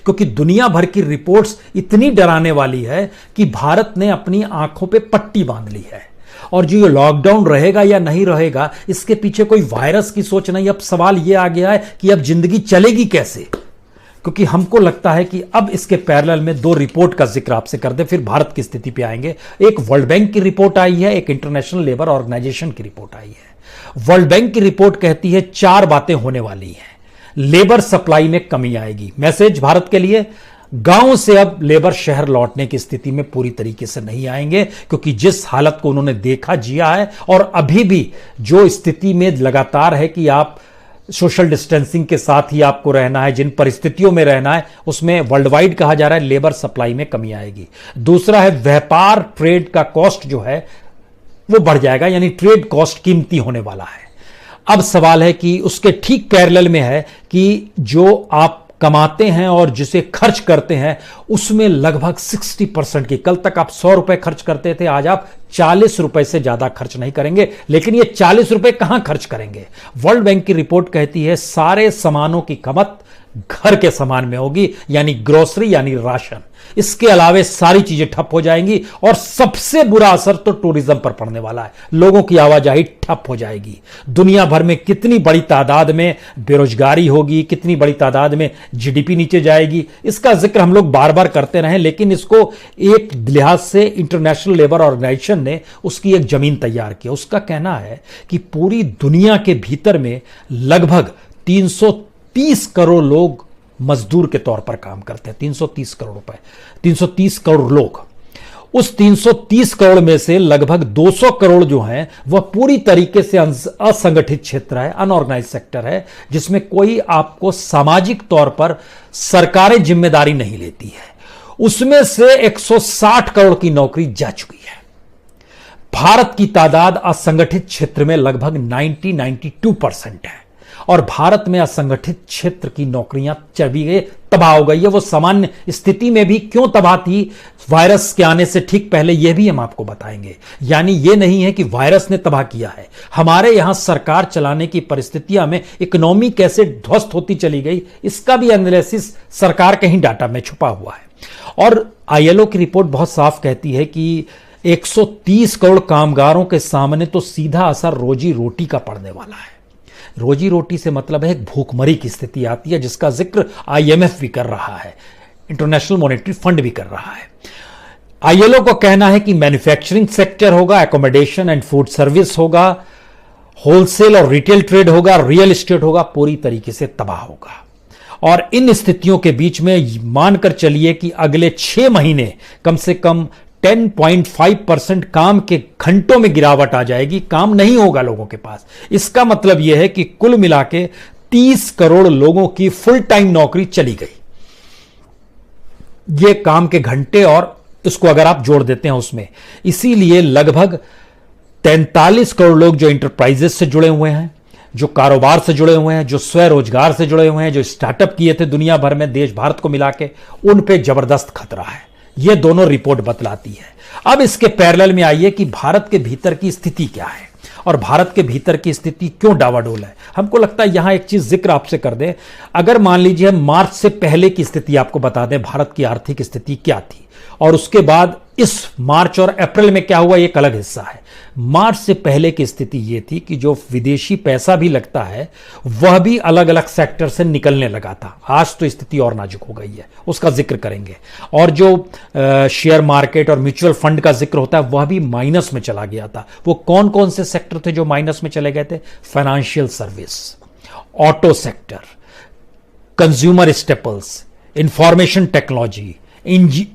क्योंकि दुनिया भर की रिपोर्ट्स इतनी डराने वाली है कि भारत ने अपनी आंखों पे पट्टी बांध ली है। और जो ये लॉकडाउन रहेगा या नहीं रहेगा, इसके पीछे कोई वायरस की सोच नहीं। अब सवाल ये आ गया है कि अब जिंदगी चलेगी कैसे, क्योंकि हमको लगता है कि अब इसके पैरेलल में दो रिपोर्ट का जिक्र आपसे कर दे, फिर भारत की स्थिति पे आएंगे। एक वर्ल्ड बैंक की रिपोर्ट आई है, एक इंटरनेशनल लेबर ऑर्गेनाइजेशन की रिपोर्ट आई है। वर्ल्ड बैंक की रिपोर्ट कहती है 4 बातें होने वाली हैं। लेबर सप्लाई में कमी आएगी। मैसेज भारत के लिए, गांव से अब लेबर शहर लौटने की स्थिति में पूरी तरीके से नहीं आएंगे, क्योंकि जिस हालत को उन्होंने देखा, जिया है, और अभी भी जो स्थिति में लगातार है कि आप सोशल डिस्टेंसिंग के साथ ही आपको रहना है, जिन परिस्थितियों में रहना है, उसमें वर्ल्ड वाइड कहा जा रहा है लेबर सप्लाई में कमी आएगी। दूसरा है व्यापार, ट्रेड का कॉस्ट जो है वो बढ़ जाएगा, यानी ट्रेड कॉस्ट कीमती होने वाला है। अब सवाल है कि उसके ठीक पैरेलल में है कि जो आप कमाते हैं और जिसे खर्च करते हैं उसमें लगभग 60% की, कल तक आप 100 रुपए खर्च करते थे, आज आप 40 रुपए से ज्यादा खर्च नहीं करेंगे। लेकिन ये 40 रुपए कहां खर्च करेंगे? वर्ल्ड बैंक की रिपोर्ट कहती है सारे सामानों की खपत घर के सामान में होगी, यानी ग्रोसरी, यानी राशन। इसके अलावे सारी चीजें ठप हो जाएंगी और सबसे बुरा असर तो टूरिज्म पर पड़ने वाला है। लोगों की आवाजाही ठप हो जाएगी। दुनिया भर में कितनी बड़ी तादाद में बेरोजगारी होगी, कितनी बड़ी तादाद में जीडीपी नीचे जाएगी, इसका जिक्र हम लोग बार बार करते रहे, लेकिन इसको एक लिहाज से इंटरनेशनल लेबर ऑर्गेनाइजेशन ने उसकी एक जमीन तैयार की। उसका कहना है कि पूरी दुनिया के भीतर में लगभग 330 करोड़ लोग मजदूर के तौर पर काम करते हैं। 330 करोड़ रुपए, 330 करोड़ लोग। उस 330 करोड़ में से लगभग 200 करोड़ जो हैं वह पूरी तरीके से असंगठित क्षेत्र है, अनऑर्गेनाइज सेक्टर है, जिसमें कोई आपको सामाजिक तौर पर सरकारें जिम्मेदारी नहीं लेती है। उसमें से 160 करोड़ की नौकरी जा चुकी है। भारत की तादाद असंगठित क्षेत्र में लगभग 92% है और भारत में असंगठित क्षेत्र की नौकरियां चली गई, तबाह हो गई है। वो सामान्य स्थिति में भी क्यों तबाह थी वायरस के आने से ठीक पहले, यह भी हम आपको बताएंगे। यानी यह नहीं है कि वायरस ने तबाह किया है, हमारे यहां सरकार चलाने की परिस्थितियां में इकोनॉमी कैसे ध्वस्त होती चली गई, इसका भी एनालिसिस सरकार के ही डाटा में छुपा हुआ है। और आईएलओ की रिपोर्ट बहुत साफ कहती है कि 130 करोड़ कामगारों के सामने तो सीधा असर रोजी रोटी का पड़ने वाला है। रोजी रोटी से मतलब है भूखमरी की स्थिति आती है, जिसका जिक्र आईएमएफ भी कर रहा है, इंटरनेशनल मॉनेटरी फंड भी कर रहा है। आईएलओ को कहना है कि मैन्युफैक्चरिंग सेक्टर होगा, एकोमोडेशन एंड फूड सर्विस होगा, होलसेल और रिटेल ट्रेड होगा, रियल एस्टेट होगा, पूरी तरीके से तबाह होगा। और इन स्थितियों के बीच में मानकर चलिए कि अगले 6 महीने कम से कम 10.5% काम के घंटों में गिरावट आ जाएगी, काम नहीं होगा लोगों के पास। इसका मतलब यह है कि कुल मिला के 30 करोड़ लोगों की फुल टाइम नौकरी चली गई। यह काम के घंटे और इसको अगर आप जोड़ देते हैं उसमें, इसीलिए लगभग 43 करोड़ लोग जो इंटरप्राइजेस से जुड़े हुए हैं, जो कारोबार से जुड़े हुए हैं, जो स्वरोजगार से जुड़े हुए हैं, जो स्टार्टअप किए थे दुनिया भर में, देश भारत को मिला के, उन पे जबरदस्त खतरा है। यह दोनों रिपोर्ट बतलाती है। अब इसके पैरेलल में आइए कि भारत के भीतर की स्थिति क्या है और भारत के भीतर की स्थिति क्यों डावाडोल है। हमको लगता है यहां एक चीज जिक्र आपसे कर दें। अगर मान लीजिए मार्च से पहले की स्थिति आपको बता दें, भारत की आर्थिक स्थिति क्या थी, और उसके बाद इस मार्च और अप्रैल में क्या हुआ, एक अलग हिस्सा है। मार्च से पहले की स्थिति यह थी कि जो विदेशी पैसा भी लगता है वह भी अलग अलग सेक्टर से निकलने लगा था। आज तो स्थिति और नाजुक हो गई है, उसका जिक्र करेंगे। और जो शेयर मार्केट और म्यूचुअल फंड का जिक्र होता है वह भी माइनस में चला गया था। वो कौन कौन से सेक्टर थे जो माइनस में चले गए थे? Financial service, auto sector, consumer staples, information technology,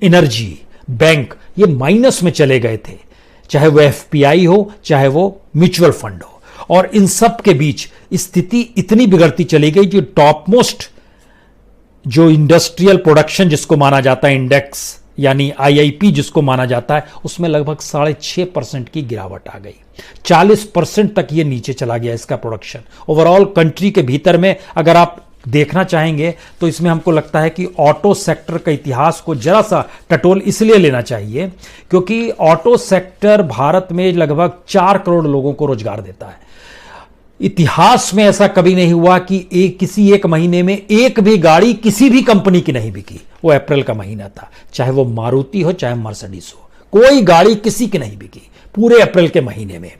energy, bank, ये माइनस में चले गए थे, चाहे वो एफपीआई हो, चाहे वो म्यूचुअल फंड हो। और इन सब के बीच स्थिति इतनी बिगड़ती चली गई, जो टॉप मोस्ट जो इंडस्ट्रियल प्रोडक्शन जिसको माना जाता है, इंडेक्स यानी आईआईपी जिसको माना जाता है, उसमें लगभग 6.5% की गिरावट आ गई। 40% तक ये नीचे चला गया इसका प्रोडक्शन। ओवरऑल कंट्री के भीतर में अगर आप देखना चाहेंगे तो इसमें हमको लगता है कि ऑटो सेक्टर का इतिहास को जरा सा टटोल इसलिए लेना चाहिए क्योंकि ऑटो सेक्टर भारत में लगभग 4 करोड़ लोगों को रोजगार देता है। इतिहास में ऐसा कभी नहीं हुआ कि किसी एक महीने में एक भी गाड़ी किसी भी कंपनी की नहीं बिकी। वो अप्रैल का महीना था, चाहे वो मारुति हो चाहे मर्सिडीज हो, कोई गाड़ी किसी की नहीं बिकी पूरे अप्रैल के महीने में।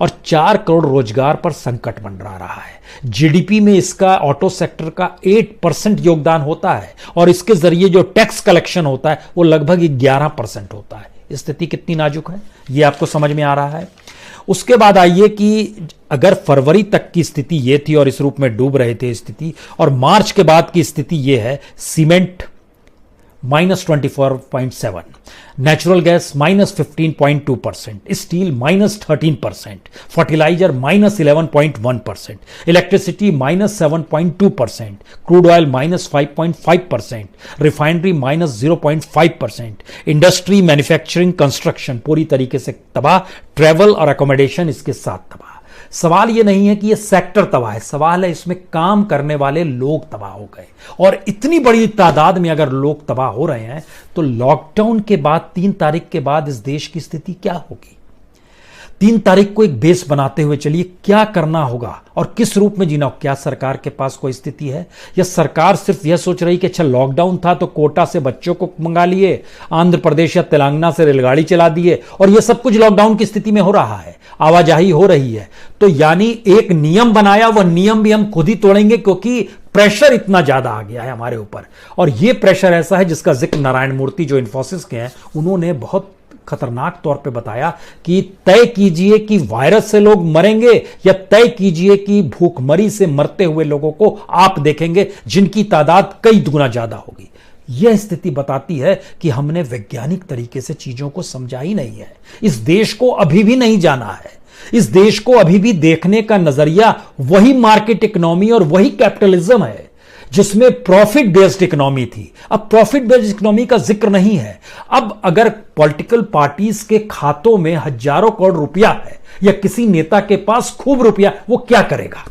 और 4 करोड़ रोजगार पर संकट मंडरा रहा है। जीडीपी में इसका ऑटो सेक्टर का 8% योगदान होता है और इसके जरिए जो टैक्स कलेक्शन होता है वो लगभग 11% होता है। स्थिति कितनी नाजुक है ये आपको समझ में आ रहा है। उसके बाद आइए कि अगर फरवरी तक की स्थिति ये थी और इस रूप में डूब रहे थे स्थिति, और मार्च के बाद की स्थिति ये है, cement -24.7, natural gas -15.2%, steel -13%, fertiliser -11.1%, electricity -7.2%, crude oil -5.5%, refinery -0.5%, industry, manufacturing, construction पूरी तरीके से तबाह, ट्रैवल और अकोमोडेशन इसके साथ तबाह। सवाल यह नहीं है कि यह सेक्टर तबाह है, सवाल है इसमें काम करने वाले लोग तबाह हो गए। और इतनी बड़ी तादाद में अगर लोग तबाह हो रहे हैं तो लॉकडाउन के बाद 3 तारीख के बाद इस देश की स्थिति क्या होगी? 3 तारीख को एक बेस बनाते हुए चलिए क्या करना होगा और किस रूप में जीना। क्या सरकार के पास कोई स्थिति है, या सरकार सिर्फ यह सोच रही कि अच्छा लॉकडाउन था तो कोटा से बच्चों को मंगा लिए, आंध्र प्रदेश या तेलंगाना से रेलगाड़ी चला दिए और यह सब कुछ लॉकडाउन की स्थिति में हो रहा है, आवाजाही हो रही है, तो यानी एक नियम बनाया, वह नियम भी हम खुद ही तोड़ेंगे क्योंकि प्रेशर इतना ज्यादा आ गया है हमारे ऊपर। और यह प्रेशर ऐसा है जिसका जिक्र नारायण मूर्ति जो इन्फोसिस के हैं उन्होंने बहुत खतरनाक तौर पे बताया कि तय कीजिए कि वायरस से लोग मरेंगे या तय कीजिए कि भूखमरी से मरते हुए लोगों को आप देखेंगे जिनकी तादाद कई गुना ज्यादा होगी। यह स्थिति बताती है कि हमने वैज्ञानिक तरीके से चीजों को समझा ही नहीं है। इस देश को अभी भी नहीं जाना है। इस देश को अभी भी देखने का नजरिया वही मार्केट इकोनॉमी और वही कैपिटलिज्म है जिसमें प्रॉफिट बेस्ड इकोनॉमी थी। अब प्रॉफिट बेस्ड इकोनॉमी का जिक्र नहीं है। अब अगर पॉलिटिकल पार्टीज के खातों में हजारों करोड़ रुपया है या किसी नेता के पास खूब रुपया, वो क्या करेगा?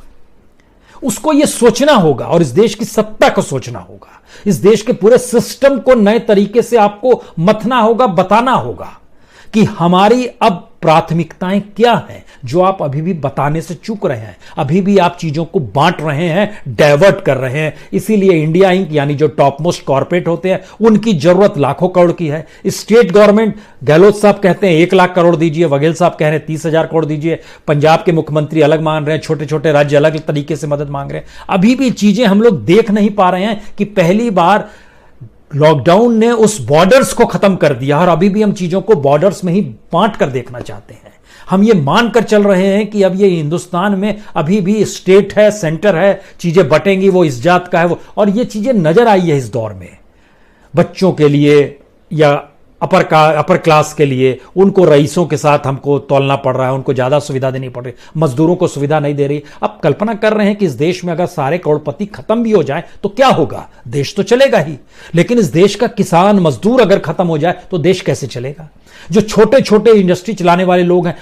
उसको यह सोचना होगा और इस देश की सत्ता को सोचना होगा। इस देश के पूरे सिस्टम को नए तरीके से आपको मथना होगा, बताना होगा कि हमारी अब प्राथमिकताएं क्या हैं, जो आप अभी भी बताने से चूक रहे हैं। अभी भी आप चीजों को बांट रहे हैं, डाइवर्ट कर रहे हैं। इसीलिए इंडिया इंक यानी जो टॉप मोस्ट कॉर्पोरेट होते हैं उनकी जरूरत लाखों करोड़ की है। स्टेट गवर्नमेंट, गहलोत साहब कहते हैं 1 लाख करोड़ दीजिए, बघेल साहब कह रहे हैं 30,000 करोड़ दीजिए, पंजाब के मुख्यमंत्री अलग मांग रहे हैं, छोटे छोटे राज्य अलग तरीके से मदद मांग रहे हैं। अभी भी चीजें हम लोग देख नहीं पा रहे हैं कि पहली बार लॉकडाउन ने उस बॉर्डर्स को खत्म कर दिया और अभी भी हम चीजों को बॉर्डर्स में ही बांट कर देखना चाहते हैं। हम ये मानकर चल रहे हैं कि अब ये हिंदुस्तान में अभी भी स्टेट है, सेंटर है, चीजें बटेंगी, वो इस जात का है वो, और ये चीजें नजर आई है इस दौर में। बच्चों के लिए या अपर क्लास के लिए उनको रईसों के साथ हमको तोलना पड़ रहा है, उनको ज्यादा सुविधा देनी पड़ रही, मजदूरों को सुविधा नहीं दे रही। अब कल्पना कर रहे हैं कि इस देश में अगर सारे करोड़पति खत्म भी हो जाए तो क्या होगा? देश तो चलेगा ही, लेकिन इस देश का किसान मजदूर अगर खत्म हो जाए तो देश कैसे चलेगा? जो छोटे छोटे इंडस्ट्री चलाने वाले लोग हैं